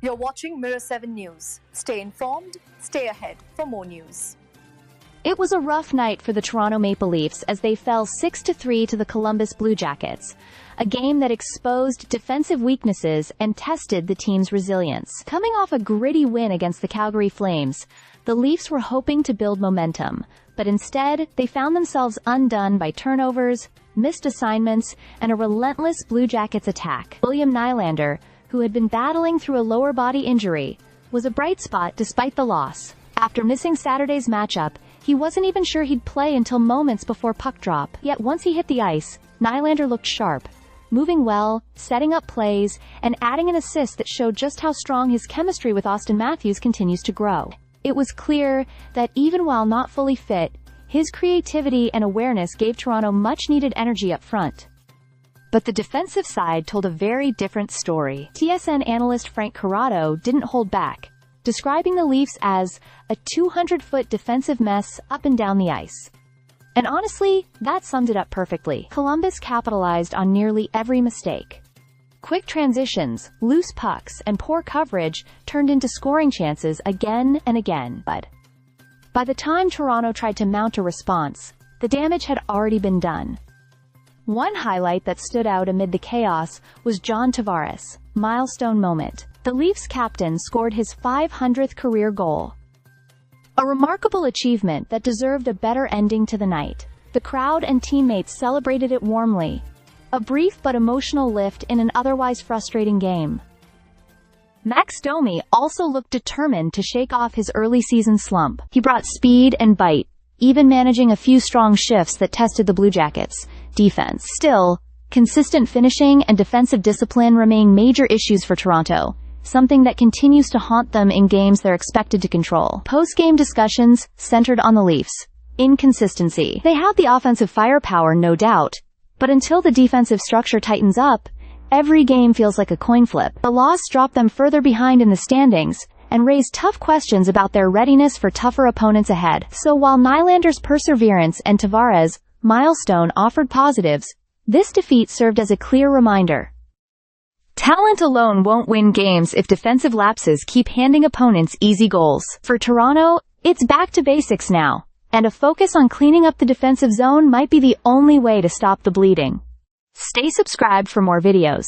You're watching Mirror 7 News. Stay informed, stay ahead for more news. It was a rough night for the Toronto Maple Leafs as they fell 6-3 to the Columbus Blue Jackets, a game that exposed defensive weaknesses and tested the team's resilience. Coming off a gritty win against the Calgary Flames, the Leafs were hoping to build momentum, but instead they found themselves undone by turnovers, missed assignments, and a relentless Blue Jackets attack. William Nylander, who had been battling through a lower body injury, was a bright spot despite the loss. After missing Saturday's matchup, he wasn't even sure he'd play until moments before puck drop. Yet once he hit the ice, Nylander looked sharp, moving well, setting up plays, and adding an assist that showed just how strong his chemistry with Austin Matthews continues to grow. It was clear that even while not fully fit, his creativity and awareness gave Toronto much-needed energy up front. But the defensive side told a very different story. TSN analyst Frank Corrado didn't hold back, describing the Leafs as a 200-foot defensive mess up and down the ice. And honestly, that summed it up perfectly. Columbus capitalized on nearly every mistake. Quick transitions, loose pucks, and poor coverage turned into scoring chances again and again. But by the time Toronto tried to mount a response, the damage had already been done. One highlight that stood out amid the chaos was John Tavares' milestone moment. The Leafs captain scored his 500th career goal. A remarkable achievement that deserved a better ending to the night. The crowd and teammates celebrated it warmly. A brief but emotional lift in an otherwise frustrating game. Max Domi also looked determined to shake off his early season slump. He brought speed and bite, even managing a few strong shifts that tested the Blue Jackets' defense. Still, consistent finishing and defensive discipline remain major issues for Toronto, something that continues to haunt them in games they're expected to control. Post-game discussions centered on the Leafs' inconsistency. They had the offensive firepower, no doubt, but until the defensive structure tightens up, every game feels like a coin flip. The loss dropped them further behind in the standings and raised tough questions about their readiness for tougher opponents ahead. So while Nylander's perseverance and Tavares' milestone offered positives, this defeat served as a clear reminder. Talent alone won't win games if defensive lapses keep handing opponents easy goals. For Toronto, it's back to basics now, and a focus on cleaning up the defensive zone might be the only way to stop the bleeding. Stay subscribed for more videos.